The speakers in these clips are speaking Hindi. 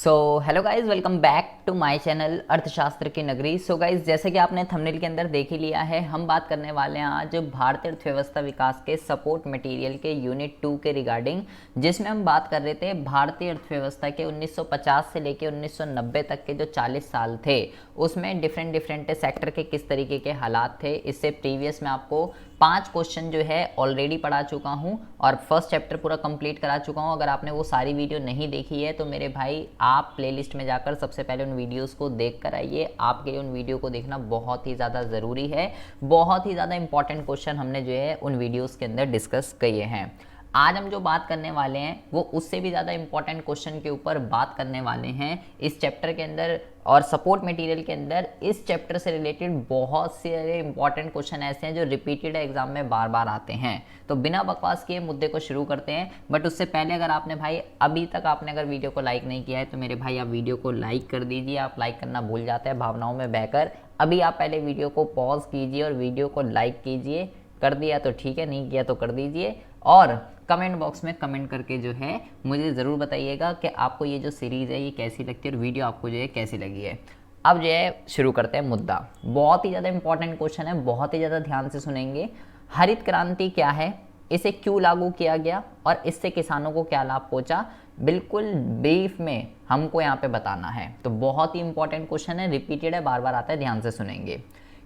So hello guys, welcome back to my channel अर्थशास्त्र की नगरी। सो गाइज, जैसे कि आपने थंबनेल के अंदर देख ही लिया है, हम बात करने वाले हैं आज भारतीय अर्थव्यवस्था विकास के सपोर्ट मटेरियल के यूनिट 2 के रिगार्डिंग, जिसमें हम बात कर रहे थे भारतीय अर्थव्यवस्था के 1950 से लेकर 1990 तक के जो 40 साल थे उसमें डिफरेंट सेक्टर के किस तरीके के हालात थे। इससे प्रीवियस में आपको 5 क्वेश्चन जो है ऑलरेडी पढ़ा चुका हूं और फर्स्ट चैप्टर पूरा कंप्लीट करा चुका हूं। अगर आपने वो सारी वीडियो नहीं देखी है तो मेरे भाई आप प्लेलिस्ट में जाकर सबसे पहले उन वीडियोस को देख कर आइए। आपके उन वीडियो को देखना बहुत ही ज़्यादा ज़रूरी है। बहुत ही ज़्यादा इंपॉर्टेंट क्वेश्चन हमने जो है उन वीडियोस के अंदर डिस्कस किए हैं। आज हम जो बात करने वाले हैं वो उससे भी ज़्यादा इंपॉर्टेंट क्वेश्चन के ऊपर बात करने वाले हैं इस चैप्टर के अंदर और सपोर्ट मटेरियल के अंदर। इस चैप्टर से रिलेटेड बहुत सारे इंपॉर्टेंट क्वेश्चन ऐसे हैं जो रिपीटेड एग्जाम में बार बार आते हैं। तो बिना बकवास किए मुद्दे को शुरू करते हैं। बट उससे पहले अगर आपने भाई अभी तक आपने अगर वीडियो को लाइक नहीं किया है तो मेरे भाई आप वीडियो को लाइक कर दीजिए। आप लाइक करना भूल जाते हैं भावनाओं में बहकर। अभी आप पहले वीडियो को पॉज कीजिए और वीडियो को लाइक कीजिए। कर दिया तो ठीक है, नहीं किया तो कर दीजिए। और कमेंट बॉक्स में कमेंट करके जो है मुझे ज़रूर बताइएगा कि आपको ये जो सीरीज़ है ये कैसी लगती है और वीडियो आपको जो है कैसी लगी है। अब जो है शुरू करते हैं मुद्दा। बहुत ही ज़्यादा इंपॉर्टेंट क्वेश्चन है, बहुत ही ज़्यादा ध्यान से सुनेंगे। हरित क्रांति क्या है, इसे क्यों लागू किया गया और इससे किसानों को क्या लाभ पहुंचा, बिल्कुल ब्रीफ में हमको यहाँ पे बताना है। तो बहुत ही इंपॉर्टेंट क्वेश्चन है, रिपीटेड है, बार बार आता है, ध्यान से सुनेंगे।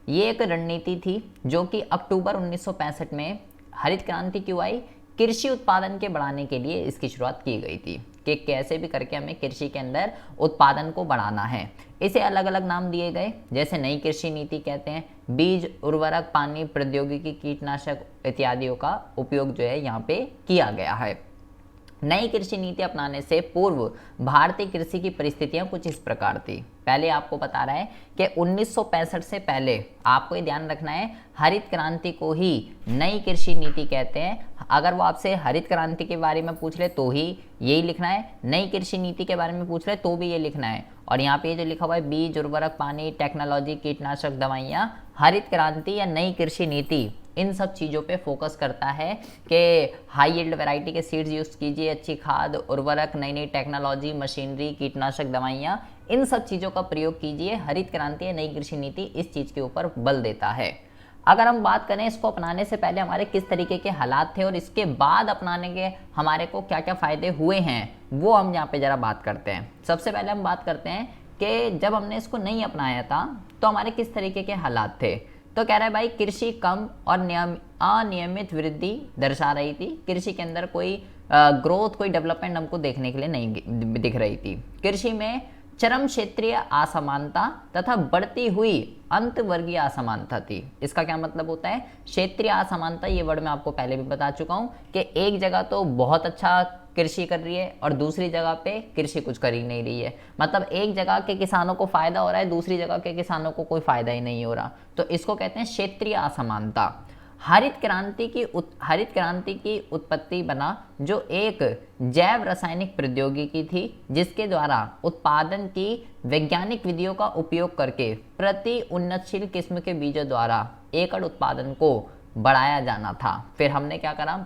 ये एक रणनीति थी जो कि अक्टूबर 1965 में हरित क्रांति क्यों आई, कृषि उत्पादन के बढ़ाने के लिए इसकी शुरुआत की गई थी कि कैसे भी करके हमें कृषि के अंदर उत्पादन को बढ़ाना है। इसे अलग अलग नाम दिए गए, जैसे नई कृषि नीति कहते हैं, बीज, उर्वरक, पानी, प्रौद्योगिकी, कीटनाशक इत्यादियों का उपयोग जो है यहाँ पे किया गया है। नई कृषि नीति अपनाने से पूर्व भारतीय कृषि की परिस्थितियां कुछ इस प्रकार थी। पहले आपको बता रहा है कि 1965 से पहले आपको ये ध्यान रखना है, हरित क्रांति को ही नई कृषि नीति कहते हैं। अगर वो आपसे हरित क्रांति के बारे में पूछ ले तो ही यही लिखना है, नई कृषि नीति के बारे में पूछ ले तो भी ये लिखना है। और यहाँ पे जो लिखा हुआ है बीज, उर्वरक, पानी, टेक्नोलॉजी, कीटनाशक दवाइयाँ, हरित क्रांति या नई कृषि नीति इन सब चीज़ों पे फोकस करता है कि हाई यील्ड वैरायटी के सीड्स यूज़ कीजिए, अच्छी खाद, उर्वरक, नई नई टेक्नोलॉजी, मशीनरी, कीटनाशक दवाइयाँ, इन सब चीज़ों का प्रयोग कीजिए। हरित क्रांति या नई कृषि नीति इस चीज़ के ऊपर बल देता है। अगर हम बात करें इसको अपनाने से पहले हमारे किस तरीके के हालात थे और इसके बाद अपनाने के हमारे को क्या क्या फ़ायदे हुए हैं, वो हम यहाँ पे ज़रा बात करते हैं। सबसे पहले हम बात करते हैं कि जब हमने इसको नहीं अपनाया था तो हमारे किस तरीके के हालात थे। तो कह रहा है भाई कृषि कम और अनियमित वृद्धि दर्शा रही थी। कृषि के अंदर कोई ग्रोथ, कोई डेवलपमेंट हमको देखने के लिए नहीं दिख रही थी। कृषि में चरम क्षेत्रीय असमानता तथा बढ़ती हुई अंतवर्गीय असमानता थी। इसका क्या मतलब होता है, क्षेत्रीय असमानता, ये वर्ड मैं आपको पहले भी बता चुका हूँ कि एक जगह तो बहुत अच्छा कृषि कर रही है और दूसरी जगह पे कृषि कुछ कर ही नहीं रही है। मतलब एक जगह के किसानों को फायदा हो रहा है, दूसरी जगह के किसानों को कोई फायदा ही नहीं हो रहा। तो इसको कहते हैं क्षेत्रीय असमानता। हरित क्रांति की उत्पत्ति बना जो एक जैव रासायनिक प्रौद्योगिकी थी जिसके द्वारा उत्पादन की वैज्ञानिक विधियों का उपयोग करके प्रति उन्नतशील किस्म के बीजों द्वारा एकड़ उत्पादन को बढ़ाया जाना था। फिर हमने क्या करा,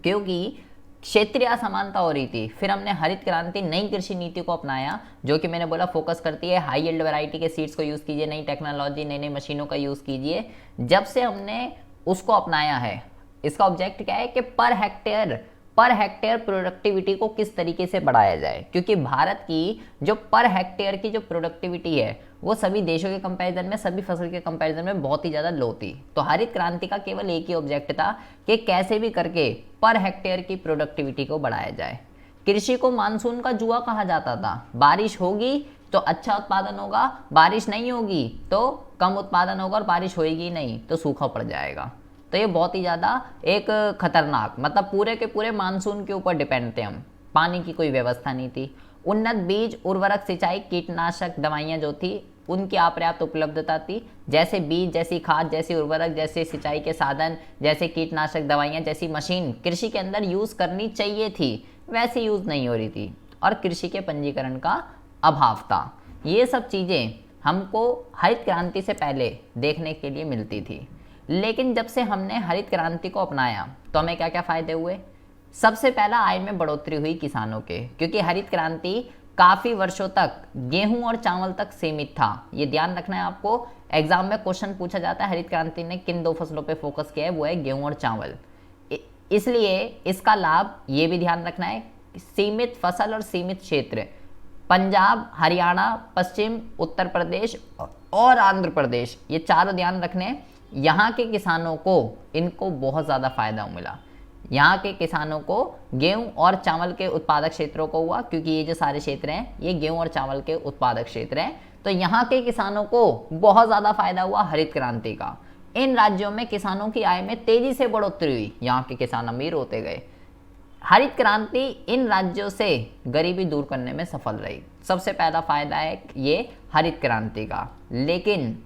क्योंकि क्षेत्रीय असमानता हो रही थी, फिर हमने हरित क्रांति नई कृषि नीति को अपनाया जो कि मैंने बोला फोकस करती है हाई यील्ड वैरायटी के सीड्स को यूज़ कीजिए, नई टेक्नोलॉजी, नई नई मशीनों का यूज़ कीजिए। जब से हमने उसको अपनाया है, इसका ऑब्जेक्ट क्या है कि पर हेक्टेयर प्रोडक्टिविटी को किस तरीके से बढ़ाया जाए, क्योंकि भारत की जो पर हेक्टेयर की जो प्रोडक्टिविटी है वो सभी देशों के कंपैरिजन में, सभी फसल के कंपैरिजन में बहुत ही ज़्यादा लो थी। तो हरित क्रांति का केवल एक ही ऑब्जेक्ट था कि कैसे भी करके पर हेक्टेयर की प्रोडक्टिविटी को बढ़ाया जाए। कृषि को मानसून का जुआ कहा जाता था। बारिश होगी तो अच्छा उत्पादन होगा, बारिश नहीं होगी तो कम उत्पादन होगा और बारिश होगी नहीं तो सूखा पड़ जाएगा। तो ये बहुत ही ज़्यादा एक खतरनाक, मतलब पूरे के पूरे मानसून के ऊपर डिपेंड थे हम, पानी की कोई व्यवस्था नहीं थी। उन्नत बीज, उर्वरक, सिंचाई, कीटनाशक दवाइयाँ जो थी उनकी अपर्याप्त उपलब्धता थी। जैसे बीज, जैसी खाद, जैसी उर्वरक, जैसे सिंचाई के साधन, जैसे कीटनाशक दवाइयाँ, जैसी मशीन कृषि के अंदर यूज़ करनी चाहिए थी वैसे यूज़ नहीं हो रही थी और कृषि के पंजीकरण का अभाव था। ये सब चीज़ें हमको हरित क्रांति से पहले देखने के लिए मिलती थी। लेकिन जब से हमने हरित क्रांति को अपनाया तो हमें क्या क्या फ़ायदे हुए। सबसे पहला आय में बढ़ोतरी हुई किसानों के, क्योंकि हरित क्रांति काफी वर्षों तक गेहूं और चावल तक सीमित था। ये ध्यान रखना है आपको, एग्जाम में क्वेश्चन पूछा जाता है हरित क्रांति ने किन दो फसलों पे फोकस किया है, वो है गेहूं और चावल। इसलिए इसका लाभ ये भी ध्यान रखना है, सीमित फसल और सीमित क्षेत्र, पंजाब, हरियाणा, पश्चिम उत्तर प्रदेश और आंध्र प्रदेश, ये चारों ध्यान रखने। यहाँ के किसानों को इनको बहुत ज़्यादा फायदा मिला। यहाँ के किसानों को गेहूं और चावल के उत्पादक क्षेत्रों को हुआ, क्योंकि ये जो सारे क्षेत्र हैं ये गेहूं और चावल के उत्पादक क्षेत्र हैं, तो यहाँ के किसानों को बहुत ज़्यादा फायदा हुआ हरित क्रांति का। इन राज्यों में किसानों की आय में तेजी से बढ़ोतरी हुई, यहाँ के किसान अमीर होते गए। हरित क्रांति इन राज्यों से गरीबी दूर करने में सफल रही। सबसे पहला फायदा है ये हरित क्रांति का। लेकिन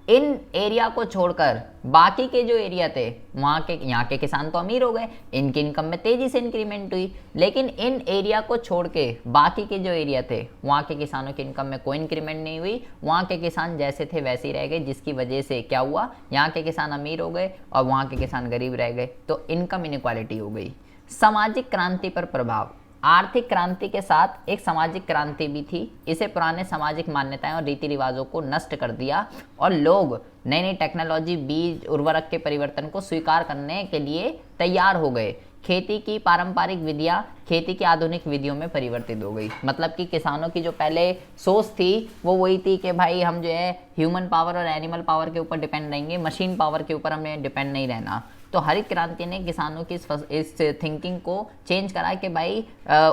इन एरिया को छोड़कर बाकी के जो एरिया थे वहाँ के यहाँ के किसान तो अमीर हो गए, इनकी इनकम में तेजी से इंक्रीमेंट हुई। लेकिन इन एरिया को छोड़ के बाकी के जो एरिया थे वहाँ के किसानों की इनकम में कोई इंक्रीमेंट नहीं हुई, वहाँ के किसान जैसे थे वैसे ही रह गए, जिसकी वजह से क्या हुआ, यहाँ के किसान अमीर हो गए और वहाँ के किसान गरीब रह गए, तो इनकम इनइक्वालिटी हो गई। सामाजिक क्रांति पर प्रभाव, आर्थिक क्रांति के साथ एक सामाजिक क्रांति भी थी। इसे पुराने सामाजिक मान्यताएं और रीति रिवाजों को नष्ट कर दिया और लोग नई नई टेक्नोलॉजी, बीज, उर्वरक के परिवर्तन को स्वीकार करने के लिए तैयार हो गए। खेती की पारंपरिक विधियां खेती की आधुनिक विधियों में परिवर्तित हो गई। मतलब कि किसानों की जो पहले सोच थी वो वही थी कि भाई हम जो है ह्यूमन पावर और एनिमल पावर के ऊपर डिपेंड रहेंगे, मशीन पावर के ऊपर हमें डिपेंड नहीं रहना। तो हरित क्रांति ने किसानों की इस थिंकिंग को चेंज करा कि भाई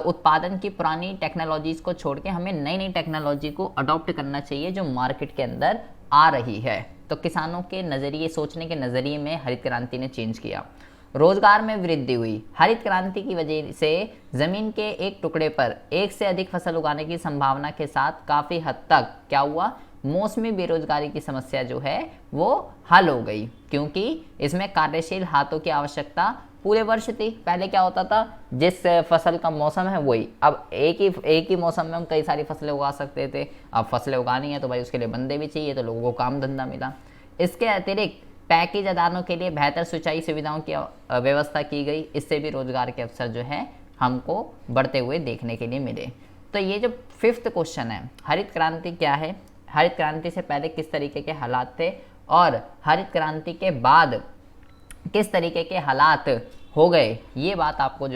उत्पादन की पुरानी टेक्नोलॉजीज को छोड़ के हमें नई नई टेक्नोलॉजी को अडॉप्ट करना चाहिए जो मार्केट के अंदर आ रही है। तो किसानों के नज़रिए, सोचने के नज़रिए में हरित क्रांति ने चेंज किया। रोजगार में वृद्धि हुई। हरित क्रांति की वजह से जमीन के एक टुकड़े पर एक से अधिक फसल उगाने की संभावना के साथ काफ़ी हद तक क्या हुआ, मौसमी बेरोजगारी की समस्या जो है वो हल हो गई, क्योंकि इसमें कार्यशील हाथों की आवश्यकता पूरे वर्ष थी। पहले क्या होता था, जिस फसल का मौसम है वही, अब एक ही मौसम में हम कई सारी फसलें उगा सकते थे। अब फसलें उगानी है तो भाई उसके लिए बंदे भी चाहिए, तो लोगों को काम धंधा मिला। इसके अतिरिक्त पैकेज अदानों के लिए बेहतर सिंचाई सुविधाओं की व्यवस्था की गई। इससे भी रोजगार के अवसर जो है हमको बढ़ते हुए देखने के लिए मिले। तो ये जो 5th क्वेश्चन है, हरित क्रांति क्या है, हरित क्रांति से पहले किस तरीके के हालात थे और हरित क्रांति के बाद किस तरीके के हालात हो गए, ये बात आपको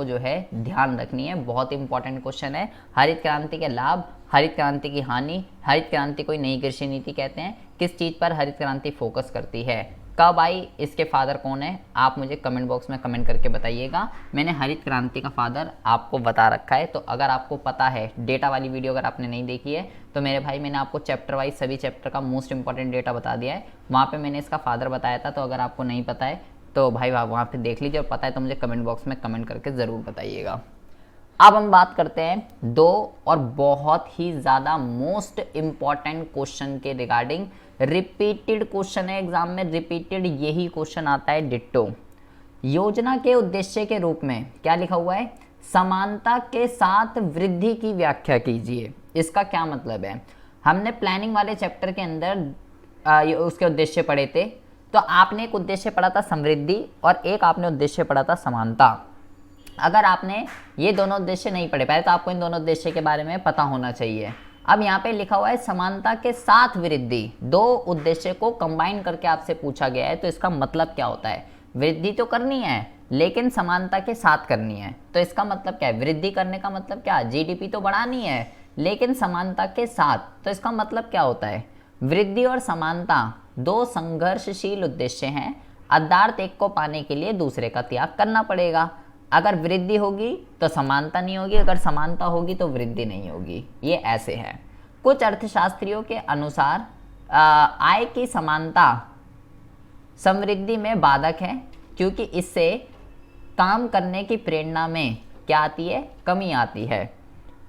जो है ध्यान रखनी है। बहुत इंपॉर्टेंट क्वेश्चन है। हरित क्रांति के लाभ, हरित क्रांति की हानि, हरित क्रांति कोई नई कृषि नीति कहते हैं, किस चीज़ पर हरित क्रांति फोकस करती है, कब आई, इसके फादर कौन है, आप मुझे कमेंट बॉक्स में कमेंट करके बताइएगा। मैंने हरित क्रांति का फादर आपको बता रखा है, तो अगर आपको पता है, डेटा वाली वीडियो अगर आपने नहीं देखी है तो मेरे भाई मैंने आपको चैप्टर वाइज सभी चैप्टर का मोस्ट इंपॉर्टेंट डेटा बता दिया है, वहाँ पे मैंने इसका फादर बताया था। तो अगर आपको नहीं पता है तो भाई वहाँ पे देख लीजिए, और पता है तो मुझे कमेंट बॉक्स में कमेंट करके ज़रूर बताइएगा। अब हम बात करते हैं 2 और बहुत ही ज़्यादा मोस्ट इम्पॉर्टेंट क्वेश्चन के रिगार्डिंग। रिपीटेड क्वेश्चन है एग्जाम में, रिपीटेड यही क्वेश्चन आता है, डिट्टो। योजना के उद्देश्य के रूप में क्या लिखा हुआ है, समानता के साथ वृद्धि की व्याख्या कीजिए। इसका क्या मतलब है, हमने प्लानिंग वाले चैप्टर के अंदर उसके उद्देश्य पढ़े थे। तो आपने एक उद्देश्य पढ़ा था समृद्धि और एक आपने उद्देश्य पढ़ा था समानता। अगर आपने ये दोनों उद्देश्य नहीं पढ़े, पहले तो आपको इन दोनों उद्देश्य के बारे में पता होना चाहिए। अब यहाँ पे लिखा हुआ है समानता के साथ वृद्धि, 2 उद्देश्य को कंबाइन करके आपसे पूछा गया है, तो इसका मतलब क्या होता है, वृद्धि तो करनी है लेकिन समानता के साथ करनी है। तो इसका मतलब क्या है, वृद्धि करने का मतलब क्या, जीडीपी तो बढ़ानी है लेकिन समानता के साथ। तो इसका मतलब क्या होता है, वृद्धि और समानता 2 संघर्षशील उद्देश्य हैं, अद्यार्थ एक को पाने के लिए दूसरे का त्याग करना पड़ेगा। अगर वृद्धि होगी तो समानता नहीं होगी, अगर समानता होगी तो वृद्धि नहीं होगी, ये ऐसे है। कुछ अर्थशास्त्रियों के अनुसार आय की समानता समृद्धि में बाधक है, क्योंकि इससे काम करने की प्रेरणा में क्या आती है, कमी आती है।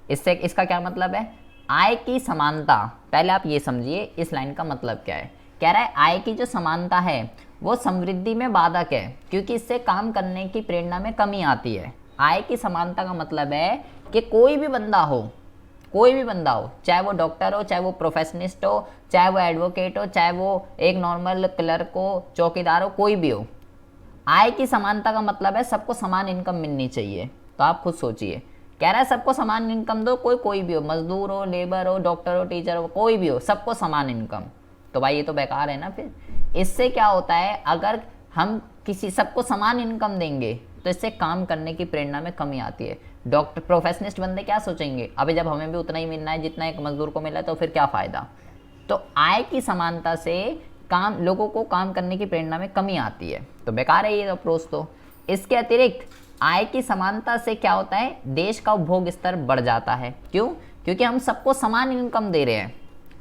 इससे इसका क्या मतलब है, आय की समानता, पहले आप ये समझिए इस लाइन का मतलब क्या है। कह रहा है आय की जो समानता है वो समृद्धि में बाधक है, क्योंकि इससे काम करने की प्रेरणा में कमी आती है। आय की समानता का मतलब है कि कोई भी बंदा हो, चाहे वो डॉक्टर हो, चाहे वो प्रोफेशनिस्ट हो, चाहे वो एडवोकेट हो, चाहे वो एक नॉर्मल क्लर्क हो, चौकीदार हो, कोई भी हो, आय की समानता का मतलब है सबको समान इनकम मिलनी चाहिए। तो आप खुद सोचिए, कह रहा है सबको समान इनकम दो, कोई भी हो, मजदूर हो, लेबर हो, डॉक्टर हो, टीचर हो, कोई भी हो, सबको समान इनकम। तो भाई ये तो बेकार है ना। फिर इससे क्या होता है, अगर हम किसी सबको समान इनकम देंगे तो इससे काम करने की प्रेरणा में कमी आती है। डॉक्टर प्रोफेशनिस्ट बंदे क्या सोचेंगे, अबे जब हमें भी उतना ही मिलना है जितना एक मजदूर को मिला है तो फिर क्या फ़ायदा। तो आय की समानता से लोगों को काम करने की प्रेरणा में कमी आती है, तो बेकार है ये अप्रोच। तो इसके अतिरिक्त आय की समानता से क्या होता है, देश का उपभोग स्तर बढ़ जाता है। क्यों? क्योंकि हम सबको समान इनकम दे रहे हैं,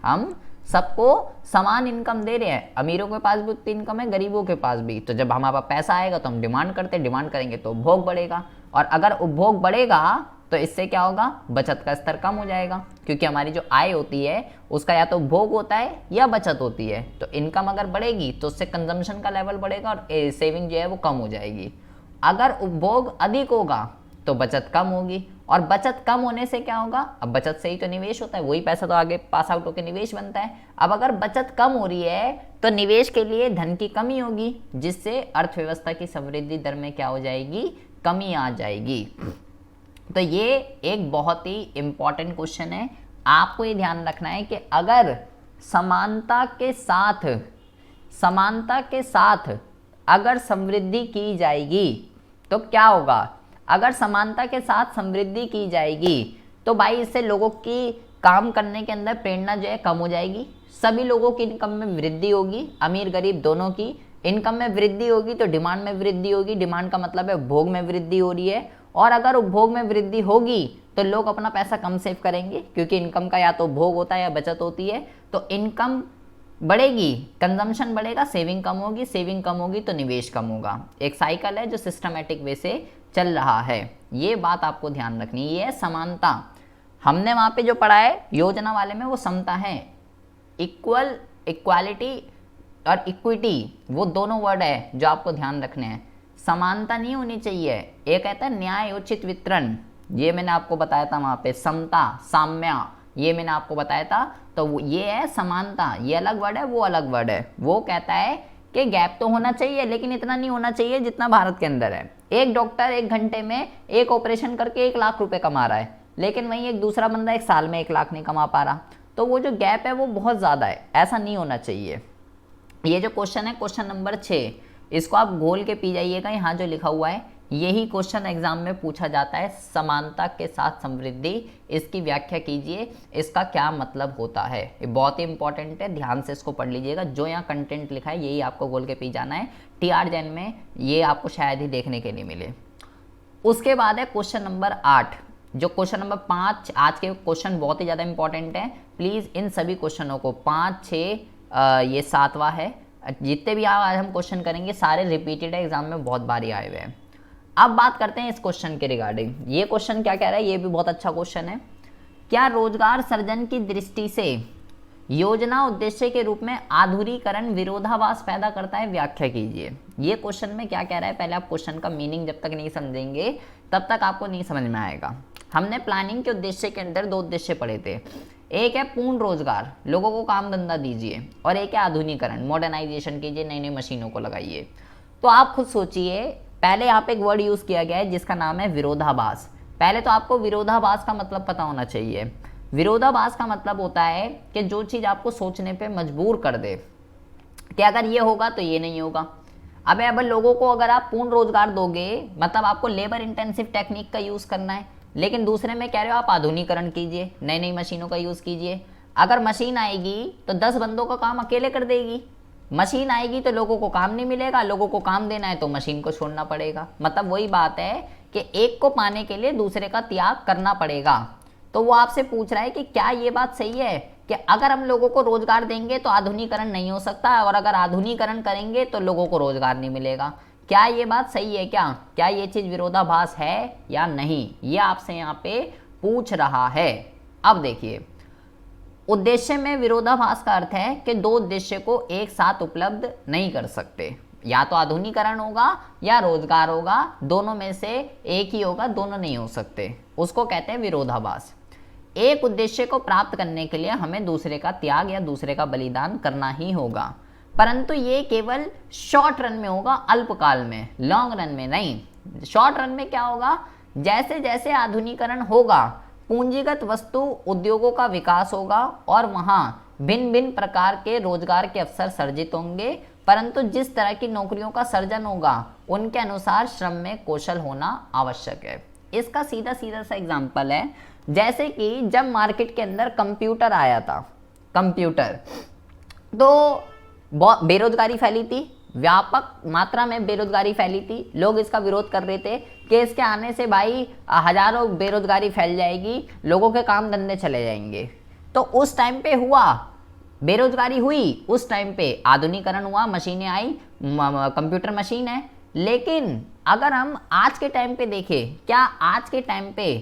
हम सबको समान इनकम दे रहे हैं। अमीरों के पास भी उतनी इनकम है, गरीबों के पास भी। तो जब हमारे पास पैसा आएगा तो हम डिमांड करेंगे तो उपभोग बढ़ेगा, और अगर उपभोग बढ़ेगा तो इससे क्या होगा, बचत का स्तर कम हो जाएगा, क्योंकि हमारी जो आय होती है उसका या तो उपभोग होता है या बचत होती है। तो इनकम अगर बढ़ेगी तो उससे कंजम्पशन का लेवल बढ़ेगा और सेविंग जो है वो कम हो जाएगी। अगर उपभोग अधिक होगा तो बचत कम होगी, और बचत कम होने से क्या होगा, अब बचत से ही तो निवेश होता है, वही पैसा तो आगे पास आउट होकर निवेश बनता है। अब अगर बचत कम हो रही है तो निवेश के लिए धन की कमी होगी, जिससे अर्थव्यवस्था की समृद्धि दर में क्या हो जाएगी, कमी आ जाएगी। तो ये एक बहुत ही इंपॉर्टेंट क्वेश्चन है। आपको ये ध्यान रखना है कि अगर समानता के साथ अगर समृद्धि की जाएगी तो क्या होगा। अगर समानता के साथ समृद्धि की जाएगी तो भाई इससे लोगों की काम करने के अंदर प्रेरणा जो है कम हो जाएगी, सभी लोगों की इनकम में वृद्धि होगी, अमीर गरीब दोनों की इनकम में वृद्धि होगी तो डिमांड में वृद्धि होगी। डिमांड का मतलब है उपभोग में वृद्धि हो रही है, और अगर उपभोग में वृद्धि होगी तो लोग अपना पैसा कम सेव करेंगे, क्योंकि इनकम का या तो उपभोग होता है या बचत होती है। तो इनकम बढ़ेगी, कंजम्पशन बढ़ेगा, सेविंग कम होगी, सेविंग कम होगी तो निवेश कम होगा। एक साइकिल है जो सिस्टमेटिक वे से चल रहा है, ये बात आपको ध्यान रखनी है। ये है समानता। हमने वहाँ पे जो पढ़ा है योजना वाले में वो समता है, इक्वालिटी और इक्विटी, वो दोनों वर्ड है जो आपको ध्यान रखने हैं। समानता नहीं होनी चाहिए। एक कहता है न्याय उचित वितरण, ये मैंने आपको बताया था वहाँ पे। समता, साम्य, ये मैंने आपको बताया था। तो ये है समानता, ये अलग वर्ड है, वो अलग वर्ड है। वो कहता है कि गैप तो होना चाहिए लेकिन इतना नहीं होना चाहिए जितना भारत के अंदर है। एक डॉक्टर 1 घंटे में एक ऑपरेशन करके 1 लाख रुपए कमा रहा है, लेकिन वहीं एक दूसरा बंदा 1 साल में 1 लाख नहीं कमा पा रहा। तो वो जो गैप है वो बहुत ज़्यादा है, ऐसा नहीं होना चाहिए। ये जो क्वेश्चन है, क्वेश्चन नंबर 6, इसको आप गोल के पी जाइएगा। यहाँ जो लिखा हुआ है यही क्वेश्चन एग्जाम में पूछा जाता है। समानता के साथ समृद्धि, इसकी व्याख्या कीजिए, इसका क्या मतलब होता है। ये बहुत ही इंपॉर्टेंट है, ध्यान से इसको पढ़ लीजिएगा। जो यहाँ कंटेंट लिखा है यही आपको गोल के पी जाना है। TR जैन में ये आपको शायद ही देखने के लिए मिले। उसके बाद है क्वेश्चन नंबर 8। जो क्वेश्चन नंबर 5, आज के क्वेश्चन बहुत ही ज़्यादा इंपॉर्टेंट है। प्लीज़ इन सभी क्वेश्चनों को 5, 6, ये 7वां है, जितने भी आज हम क्वेश्चन करेंगे सारे रिपीटेड है, एग्जाम में बहुत बारी आए हुए हैं। अब बात करते हैं इस क्वेश्चन के रिगार्डिंग। ये क्वेश्चन क्या कह रहा है, ये भी बहुत अच्छा क्वेश्चन है। क्या रोजगार सृजन की दृष्टि से योजना उद्देश्य के रूप में आधुनिकीकरण विरोधाभास पैदा करता है, व्याख्या कीजिए। ये क्वेश्चन में क्या कह रहा है, पहले आप क्वेश्चन का मीनिंग जब तक नहीं समझेंगे तब तक आपको नहीं समझ में आएगा। हमने प्लानिंग के उद्देश्य के अंदर 2 उद्देश्य पढ़े थे। एक है पूर्ण रोजगार, लोगों को काम धंधा दीजिए, और एक है आधुनिकीकरण, मॉडर्नाइजेशन कीजिए, नई नई मशीनों को लगाइए। तो आप खुद सोचिए, पहले यहाँ पे एक वर्ड यूज किया गया है जिसका नाम है विरोधाभास। पहले तो आपको विरोधाभास का मतलब पता होना चाहिए। विरोधाभास का मतलब होता है कि जो चीज आपको सोचने पे मजबूर कर दे कि अगर ये होगा तो ये नहीं होगा। अब लोगों को अगर आप पूर्ण रोजगार दोगे, मतलब आपको लेबर इंटेंसिव टेक्निक का यूज करना है, लेकिन दूसरे में कह रहे हो आप आधुनिकीकरण कीजिए, नई नई मशीनों का यूज कीजिए। अगर मशीन आएगी तो 10 बंदों का काम अकेले कर देगी, मशीन आएगी तो लोगों को काम नहीं मिलेगा, लोगों को काम देना है तो मशीन को छोड़ना पड़ेगा। मतलब वही बात है कि एक को पाने के लिए दूसरे का त्याग करना पड़ेगा। तो वो आपसे पूछ रहा है कि क्या ये बात सही है कि अगर हम लोगों को रोजगार देंगे तो आधुनिकीकरण नहीं हो सकता, और अगर आधुनिकीकरण करेंगे तो लोगों को रोजगार नहीं मिलेगा। क्या ये बात सही है, क्या ये चीज विरोधाभास है या नहीं, ये आपसे यहाँ पे पूछ रहा है। अब देखिए, उद्देश्य में विरोधाभास का अर्थ है कि 2 उद्देश्य को एक साथ उपलब्ध नहीं कर सकते, या तो आधुनिकीकरण होगा या रोजगार होगा, दोनों में से एक ही होगा, दोनों नहीं हो सकते, उसको कहते हैं विरोधाभास। एक उद्देश्य को प्राप्त करने के लिए हमें दूसरे का त्याग या दूसरे का बलिदान करना ही होगा, परंतु ये केवल शॉर्ट रन में होगा, अल्पकाल में, लॉन्ग रन में नहीं। शॉर्ट रन में क्या होगा, जैसे जैसे आधुनिकीकरण होगा पूंजीगत वस्तु उद्योगों का विकास होगा और वहां भिन्न भिन्न प्रकार के रोजगार के अवसर सर्जित होंगे, परंतु जिस तरह की नौकरियों का सर्जन होगा उनके अनुसार श्रम में कौशल होना आवश्यक है। इसका सीधा सीधा सा एग्जाम्पल है, जैसे कि जब मार्केट के अंदर कंप्यूटर आया था, कंप्यूटर, तो बेरोजगारी फैली थी, व्यापक मात्रा में बेरोजगारी फैली थी। लोग इसका विरोध कर रहे थे कि इसके आने से भाई हजारों बेरोजगारी फैल जाएगी, लोगों के काम धंधे चले जाएंगे। तो उस टाइम पे हुआ, बेरोजगारी हुई, उस टाइम पे आधुनिकीकरण हुआ, मशीनें आई, कंप्यूटर मशीन है। लेकिन अगर हम आज के टाइम पे देखें, क्या आज के टाइम पे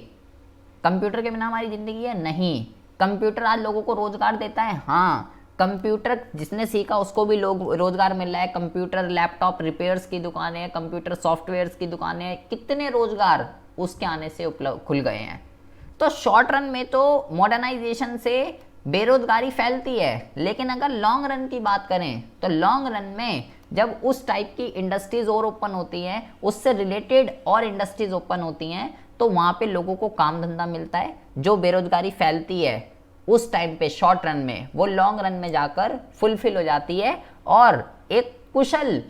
कंप्यूटर के बिना हमारी जिंदगी है? नहीं। कंप्यूटर आज लोगों को रोजगार देता है, हाँ। कंप्यूटर जिसने सीखा उसको भी लोग रोजगार मिल रहा है। कंप्यूटर लैपटॉप रिपेयर्स की दुकानें, कंप्यूटर सॉफ्टवेयर्स की दुकानें, कितने रोजगार उसके आने से उपलब्ध खुल गए हैं। तो शॉर्ट रन में तो मॉडर्नाइजेशन से बेरोजगारी फैलती है, लेकिन अगर लॉन्ग रन की बात करें तो लॉन्ग रन में जब उस टाइप की इंडस्ट्रीज और ओपन होती हैं, उससे रिलेटेड और इंडस्ट्रीज ओपन होती हैं, तो वहां पे लोगों को काम धंधा मिलता है। जो बेरोजगारी फैलती है उस टाइम पे शॉर्ट रन में, वो लॉन्ग रन में जाकर फुलफिल हो जाती है और एक कुशल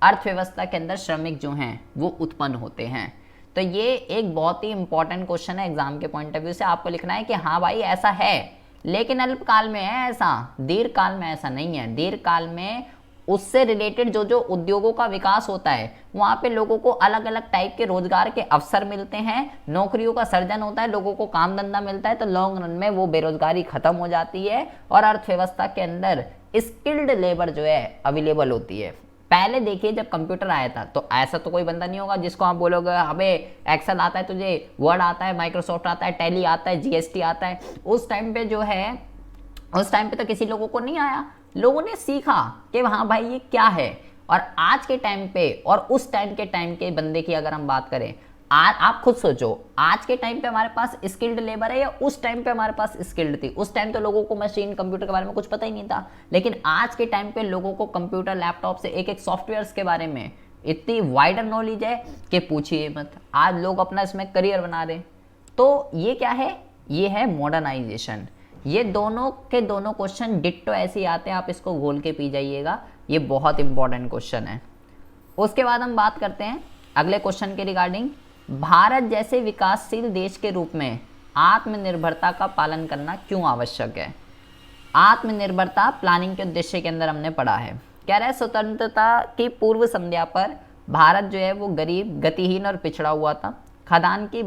अर्थव्यवस्था के अंदर श्रमिक जो हैं वो उत्पन्न होते हैं। तो ये एक बहुत ही इंपॉर्टेंट क्वेश्चन है एग्जाम के पॉइंट ऑफ व्यू से। आपको लिखना है कि हाँ भाई ऐसा है, लेकिन अल्पकाल में है ऐसा, दीर्घकाल में ऐसा नहीं है। दीर्घकाल में उससे रिलेटेड जो जो उद्योगों का विकास होता है, वहाँ पे लोगों को अलग अलग टाइप के रोजगार के अवसर मिलते हैं, नौकरियों का सर्जन होता है, लोगों को काम धंधा मिलता है। तो लॉन्ग रन में वो बेरोजगारी खत्म हो जाती है और अर्थव्यवस्था के अंदर स्किल्ड लेबर जो है अवेलेबल होती है। पहले देखिए जब कंप्यूटर आया था तो ऐसा तो कोई बंदा नहीं होगा जिसको आप बोलोगे हमें एक्सेल आता है, तुझे वर्ड आता है, माइक्रोसॉफ्ट आता है, टैली आता है, जीएसटी आता है। उस टाइम पे जो है, उस टाइम पे तो किसी लोगों को नहीं आया, लोगों ने सीखा कि हाँ भाई ये क्या है। और आज के टाइम पे और उस टाइम के बंदे की अगर हम बात करें, आप खुद सोचो, आज के टाइम पे हमारे पास स्किल्ड लेबर है या उस टाइम पे हमारे पास स्किल्ड थी? उस टाइम तो लोगों को मशीन कंप्यूटर के बारे में कुछ पता ही नहीं था, लेकिन आज के टाइम पे लोगों को कंप्यूटर लैपटॉप से एक एक सॉफ्टवेयर्स के बारे में इतनी वाइडर नॉलेज है कि पूछिए मत। आज लोग अपना इसमें करियर बना रहे। तो ये क्या है? ये है मॉडर्नाइजेशन। ये दोनों के दोनों क्वेश्चन डिट्टो ऐसे ही आते हैं, आप इसको घोल के पी जाइएगा, ये बहुत इंपॉर्टेंट क्वेश्चन है। उसके बाद हम बात करते हैं अगले क्वेश्चन के रिगार्डिंग, भारत जैसे विकासशील देश के रूप में आत्मनिर्भरता का पालन करना क्यों आवश्यक है? आत्मनिर्भरता प्लानिंग के उद्देश्य के अंदर हमने पढ़ा है। कह रहा है स्वतंत्रता की पूर्व संध्या पर भारत जो है वो गरीब, गतिहीन और पिछड़ा हुआ था। खाद्यान्न की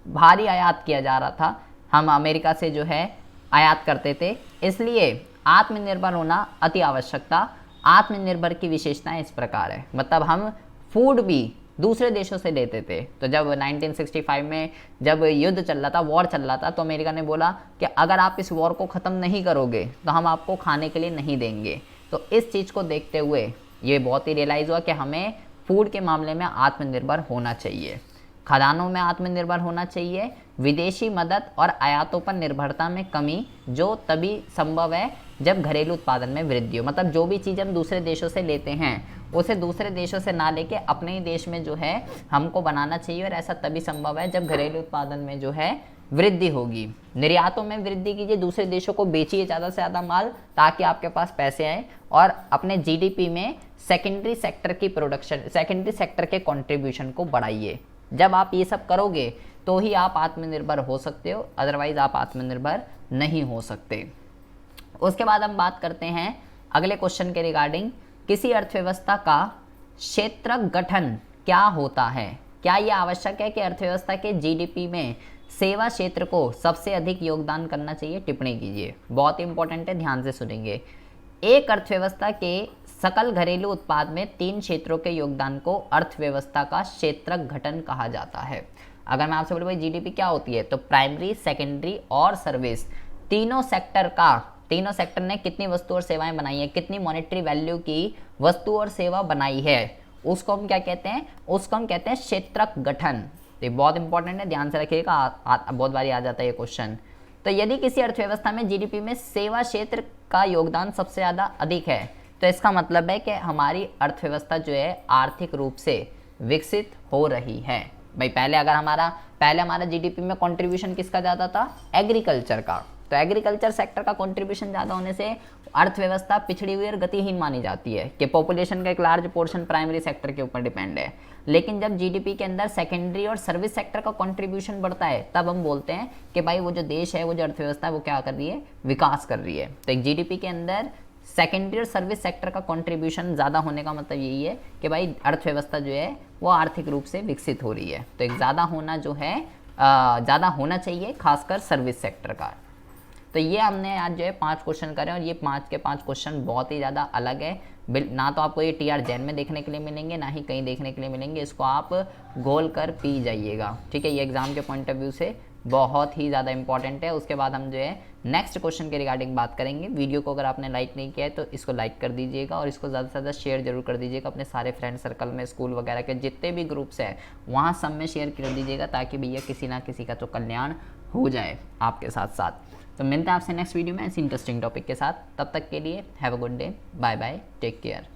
भारी आयात किया जा रहा था, हम अमेरिका से जो है आयात करते थे, इसलिए आत्मनिर्भर होना अति आवश्यक था। आत्मनिर्भर की विशेषताएं इस प्रकार है, मतलब हम फूड भी दूसरे देशों से लेते थे। तो जब 1965 में जब युद्ध चल रहा था, वॉर चल रहा था, तो अमेरिका ने बोला कि अगर आप इस वॉर को ख़त्म नहीं करोगे तो हम आपको खाने के लिए नहीं देंगे। तो इस चीज़ को देखते हुए ये बहुत ही रियलाइज़ हुआ कि हमें फूड के मामले में आत्मनिर्भर होना चाहिए, खदानों में आत्मनिर्भर होना चाहिए, विदेशी मदद और आयातों पर निर्भरता में कमी जो तभी संभव है जब घरेलू उत्पादन में वृद्धि हो। मतलब जो भी चीज़ हम दूसरे देशों से लेते हैं उसे दूसरे देशों से ना लेके अपने ही देश में जो है हमको बनाना चाहिए, और ऐसा तभी संभव है जब घरेलू उत्पादन में जो है वृद्धि होगी। निर्यातों में वृद्धि कीजिए, दूसरे देशों को बेचिए ज़्यादा से ज़्यादा माल, ताकि आपके पास पैसे आए, और अपने जीडीपी में सेकेंडरी सेक्टर की प्रोडक्शन, सेकेंडरी सेक्टर के कंट्रीब्यूशन को बढ़ाइए। जब आप ये सब करोगे तो ही आप आत्मनिर्भर हो सकते हो, अदरवाइज आप आत्मनिर्भर नहीं हो सकते। उसके बाद हम बात करते हैं अगले क्वेश्चन के रिगार्डिंग, किसी अर्थव्यवस्था का क्षेत्र गठन क्या होता है? क्या यह आवश्यक है कि अर्थव्यवस्था के जीडीपी में सेवा क्षेत्र को सबसे अधिक योगदान करना चाहिए? टिप्पणी कीजिए, बहुत इंपॉर्टेंट है, ध्यान से सुनेंगे। एक अर्थव्यवस्था के सकल घरेलू उत्पाद में 3 क्षेत्रों के योगदान को अर्थव्यवस्था का क्षेत्र गठन कहा जाता है। अगर मैं आपसे बोलूँ भाई जीडीपी क्या होती है, तो प्राइमरी, सेकेंडरी और सर्विस, तीनों सेक्टर ने कितनी वस्तु और सेवाएं बनाई है, कितनी मॉनेटरी वैल्यू की वस्तु और सेवा बनाई है, उसको हम क्या कहते हैं? उसको हम कहते हैं क्षेत्रक गठन। ये बहुत इंपॉर्टेंट है, ध्यान से रखिएगा, बहुत बारी आ जाता है ये क्वेश्चन। तो यदि किसी अर्थव्यवस्था में जीडीपी में सेवा क्षेत्र का योगदान सबसे ज़्यादा अधिक है, तो इसका मतलब है कि हमारी अर्थव्यवस्था जो है आर्थिक रूप से विकसित हो रही है। भाई पहले हमारा जीडीपी में कंट्रीब्यूशन किसका ज़्यादा था, एग्रीकल्चर का। तो एग्रीकल्चर सेक्टर का कंट्रीब्यूशन ज़्यादा होने से अर्थव्यवस्था पिछड़ी हुई और गतिहीन मानी जाती है कि पॉपुलेशन का एक लार्ज पोर्शन प्राइमरी सेक्टर के ऊपर डिपेंड है। लेकिन जब जीडीपी के अंदर सेकेंडरी और सर्विस सेक्टर का कंट्रीब्यूशन बढ़ता है तब हम बोलते हैं कि भाई वो जो देश है, वो जो अर्थव्यवस्था है, वो क्या कर रही है, विकास कर रही है। तो एक जीडीपी के अंदर सेकेंडरी और सर्विस सेक्टर का कंट्रीब्यूशन ज़्यादा होने का मतलब यही है कि भाई अर्थव्यवस्था जो है वो आर्थिक रूप से विकसित हो रही है। तो एक ज़्यादा होना जो है ज़्यादा होना चाहिए, खासकर सर्विस सेक्टर का। तो ये हमने आज जो है 5 क्वेश्चन करे और ये 5 के 5 क्वेश्चन बहुत ही ज़्यादा अलग है। ना तो आपको ये टीआर जैन में देखने के लिए मिलेंगे, ना ही कहीं देखने के लिए मिलेंगे। इसको आप गोल कर पी जाइएगा, ठीक है। ये एग्जाम के पॉइंट ऑफ व्यू से बहुत ही ज़्यादा इंपॉर्टेंट है। उसके बाद हम जो है नेक्स्ट क्वेश्चन के रिगार्डिंग बात करेंगे। वीडियो को अगर आपने लाइक नहीं किया है तो इसको लाइक कर दीजिएगा और इसको ज़्यादा से ज़्यादा शेयर जरूर कर दीजिएगा अपने सारे फ्रेंड सर्कल में, स्कूल वगैरह के जितने भी ग्रुप्स हैं वहाँ सब में शेयर कर दीजिएगा, ताकि भैया किसी ना किसी का तो कल्याण हो जाए आपके साथ साथ। तो मिलते हैं आपसे नेक्स्ट वीडियो में ऐसी इंटरेस्टिंग टॉपिक के साथ। तब तक के लिए have a good day, bye bye, take care.